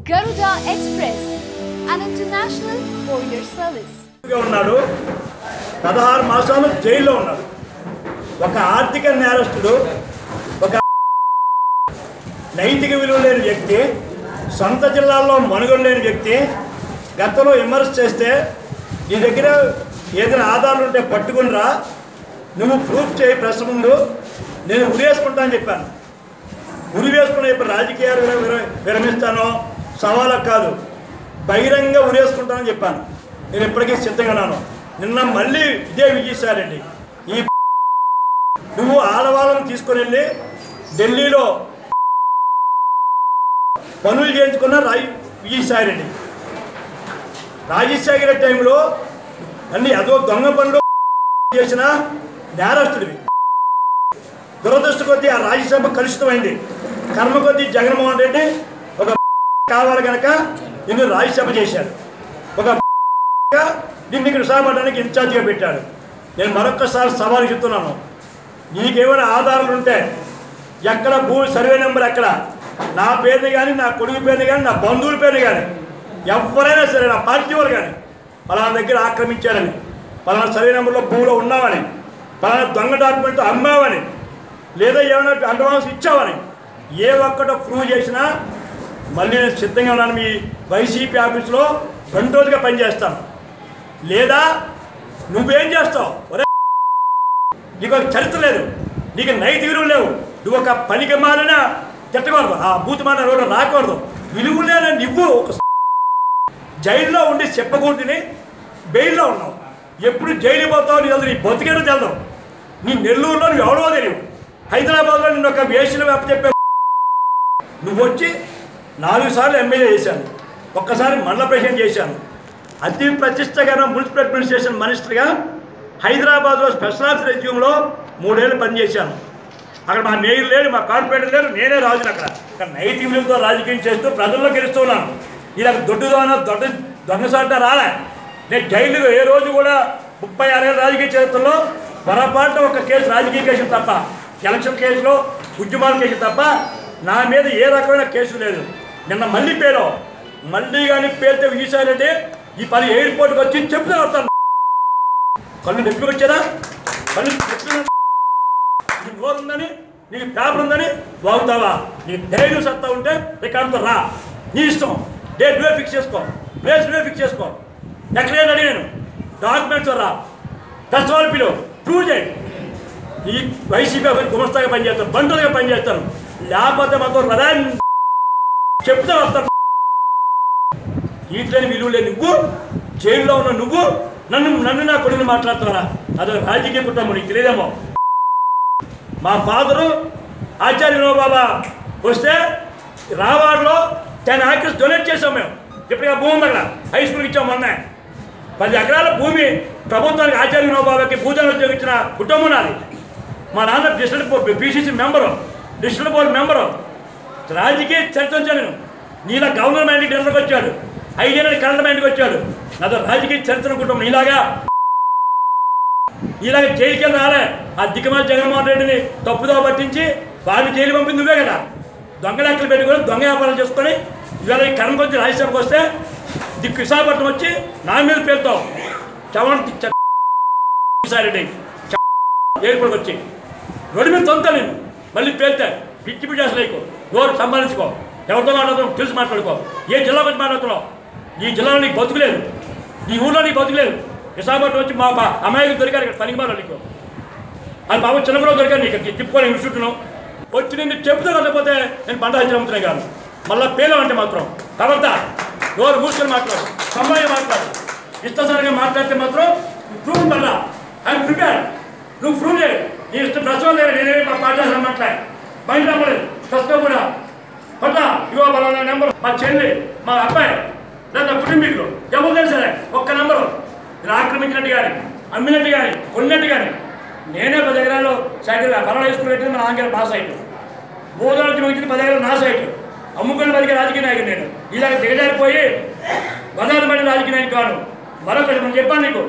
Garuda Express, an international courier service. ఉన్నాడు 16 మాసాలు జైల్లో ఉన్నాడు. ఒక ఆర్థిక నేరస్తుడు, ఒక నైతిక విలువ లేని వ్యక్తి, సొంత జిల్లాల్లో మనుగడ లేని వ్యక్తి గతంలో విమర్శ చేస్తే నీ దగ్గర ఏదైనా ఆధారాలు ఉంటే పట్టుకుని రా, నువ్వు ప్రూఫ్ చేయి ప్రెస్ ముందు, నేను ఉరేసుకుంటా అని చెప్పాను. ఉరి వేసుకుని ఇప్పుడు రాజకీయాలు విరమిస్తానో సవాళ్ళకు కాదు, బహిరంగ ఉరేసుకుంటానని చెప్పాను. నేను ఇప్పటికీ సిద్ధంగా ఉన్నాను. నిన్న మళ్ళీ ఇదే విజయసాయిరెడ్డి, ఈ నువ్వు ఆడవాళ్ళను తీసుకొని వెళ్ళి ఢిల్లీలో పనులు చేయించుకున్న విజయసాయిరెడ్డి, రాజశేఖర టైంలో అన్ని అదో దొంగ పనులు చేసిన నేరస్తుడివి. దురదృష్ట కొద్దీ ఆ రాజ్యసభ కలుషితమైంది. కర్మ కొద్దీ జగన్మోహన్ రెడ్డి ఒక కావాలి కనుక నిన్ను రాజ్యసభ చేశాడు, ఒక నిన్ను ఇక్కడ విశాఖపట్నానికి ఇన్ఛార్జిగా పెట్టాడు. నేను మరొక్కసారి సవాలు చెప్తున్నాను, నీకేమైనా ఆధారాలు ఉంటే ఎక్కడ సర్వే నెంబర్ ఎక్కడ, నా పేరుని కానీ, నా కొడుకు పేరుని కానీ, నా బంధువుల పేరుని కానీ, ఎవరైనా సరే నా పార్టీ వాళ్ళు కానీ పలానా దగ్గర ఆక్రమించారని, పలానా సర్వే నెంబర్లో భూమిలో ఉన్నామని, పలానా దొంగ డాక్యుమెంట్ అమ్మావని, లేదా ఏమైనా అడ్వాన్స్ ఇచ్చావని ఏ ఒక్కటో ప్రూవ్ చేసినా మళ్ళీ నేను సిద్ధంగా ఉన్నాను. మీ వైసీపీ ఆఫీసులో 2 రోజులుగా పనిచేస్తాను. లేదా నువ్వేం చేస్తావు? నీకు ఒక చరిత్ర లేదు, నీకు నైతిక విలువలు లేవు, నువ్వు ఒక పనికి మారిన తిట్టకూడదు, ఆ బూత్ మారిన రోడ్డు రాకూడదు. విలువ లేని నువ్వు ఒక జైల్లో ఉండి చెప్పకూడదని బెయిల్లో ఉన్నావు. ఎప్పుడు జైలు పోతావు నీ తెలుసు, నీ బతికేటో తెలదు. నీ నెల్లూరులో నువ్వు ఎవడో తెలియవు, హైదరాబాద్లో నిన్ను ఒక వేసిన చెప్పే నువ్వు వచ్చి 4 సార్లు ఎమ్మెల్యే చేశాను, ఒక్కసారి మండల ప్రెసిడెంట్ చేశాను, అతి ప్రతిష్టకర మున్సిపల్ అడ్మినిస్ట్రేషన్ మినిస్టర్గా హైదరాబాద్లో స్పెషల్ ఆఫీస్ రెజ్యూమ్లో 3 ఏళ్ళు పనిచేశాను. అక్కడ మా మేయర్ లేడు, మా కార్పొరేటర్ లేడు, నేనే రాజును. అక్కడ నైతిక విలువలతో రాజకీయం చేస్తూ ప్రజల్లో గెలుస్తున్నాను. ఇలా దొంగసాట రాలే. నేను జైలులో ఏ రోజు కూడా 36 ఏళ్ళ రాజకీయ చరిత్రలో పొరపాటున ఒక కేసు, రాజకీయ కేసు తప్ప, ఎలక్షన్ కేసులో ఉద్యమాల కేసు తప్ప నా మీద ఏ రకమైన కేసు లేదు. నిన్న మళ్ళీ మళ్ళీ కానీ పేరితే విజయసాయిరెడ్డి ఈ పని ఎయిర్పోర్ట్కి వచ్చి చెప్తూ వస్తాను. కళ్ళు నొప్పి వచ్చారా? కళ్ళు నీకు నోరు ఉందని, నీకు పేపర్ ఉందని బాగుతావా? నీకు ధైర్యం సత్తా ఉంటే రికార్డుతో రా, నీ ఇష్టం. డేట్ నువ్వే ఫిక్స్ చేసుకో, ప్లేస్ నువ్వే ఫిక్స్ చేసుకో. ఎక్కడైనా అడిగాను డాక్యుమెంట్స్ రా, ప్రెస్ వాళ్ళు పిలువు, ప్రూవ్ చేయి. ఈ వైసీపీ గుమస్తాగా పనిచేస్తాను, బంధువులుగా పనిచేస్తాను, లేకపోతే మాత్రం రదా చెప్తే వస్తాను. వీటిని విలువ లేని నువ్వు, జైల్లో ఉన్న నువ్వు నన్ను నా కొడుకుని మాట్లాడుతున్నారా? అదో రాజకీయ కుటుంబం, నీకు తెలియదేమో. మా ఫాదరు ఆచార్య వినోబాబా వస్తే రావాడలో 10 acres డొనేట్ చేసాం మేము. ఇప్పటికే భూమి ఉంది, అక్కడ హై స్కూల్కి ఇచ్చాం. మొన్న 10 ఎకరాల భూమి ప్రభుత్వానికి ఆచార్య వినోబాబాకి భూజన ఉద్యోగించిన కుటుంబం నాది. మా నాన్న district BCC member, district board member. రాజకీయ చరిత్ర వచ్చాను నేను. నీలా గవర్నమెంట్కి డిన్నర్కి వచ్చాడు, 5 ఏళ్ళకి కరెంట్మెంట్కి వచ్చాడు. నాతో రాజకీయ చరిత్ర కుటుంబం. ఇలాగా జైలుకి వెళ్ళి రాలే. ఆ దిక్కుమాలి జగన్మోహన్ రెడ్డిని తప్పుదో పట్టించి వాడిని జైలు పంపింది నువ్వే కదా. దొంగ లెక్కలు పెట్టుకొని దొంగ వ్యాపారాలు చేసుకొని ఇవాళ ఈ కర్మకు వచ్చి రాజ్యసభకు వస్తే దిక్కు విశాఖపట్నం వచ్చి నా మీద పేరుతావు. విజయసాయిరెడ్డి ఎయిర్పోర్ట్కి వచ్చి రోడ్డు మీద తొంతా నేను మళ్ళీ పేరుతా. పిచ్చి పిచ్చి అసలు నీకు నోరు సంపాదించుకో, ఎవరితో మాట్లాడుతావు తెలిసి మాట్లాడుకో. ఏ జిల్లాకు వచ్చి మాట్లాడుతున్నావు? ఈ జిల్లాలో నీకు బతుకులేదు, నీ ఊళ్ళో నీకు బతుకులేదు. విశాఖపట్నం వచ్చి మా అమ్మాయికి దొరికారు ఇక్కడ పనికి మాట్లాడు. నీకు అది బాబు చిన్నప్పుడు దొరికారు, నీకు తిప్పుకొని ఇన్స్టిట్యూట్ను వచ్చి నేను చెప్తా. లేకపోతే నేను పంట హెచ్చరిస్తున్నాయి కాదు. మళ్ళీ పేలం అంటే మాత్రం తర్వాత నోరు మూసుకొని మాట్లాడు, అమ్మాయి మాట్లాడు. ఇష్టసరిగా మాట్లాడితే మాత్రం ప్రూవ్ ఉండాలా? I'm prepare. నువ్వు ప్రూవ్ చేయి. నీ ఇష్టం ప్రశ్న లేదు, నేనేమి మా పార్టీ రమ్మంటలే, బయట రమ్మలేదు. ప్రశ్న కూడా పట్ల ఇవో బలానా నెంబర్, మా చెల్లి, మా అబ్బాయి లేదా కుటుంబీకులు ఎవరు సరే ఒక్క నెంబరు ఆక్రమించినట్టు కానీ, అమ్మినట్టు కానీ, కొన్నట్టు కానీ. నేనే 10 ఎకరాలు సైకిల్ పర్వాలేదు స్కూల్ పెట్టింది, మా నాన్నగారు మా సైట్. భూదానికి మించింది 10 ఎకరాలు నా సైట్. అమ్ముకుని బతికే రాజకీయ నాయకుడు నేను. ఇలాగ దిగజారిపోయి బజారు పడి రాజకీయ నాయకుడు కాదు. మరొకటి నేను చెప్పాను నీకు.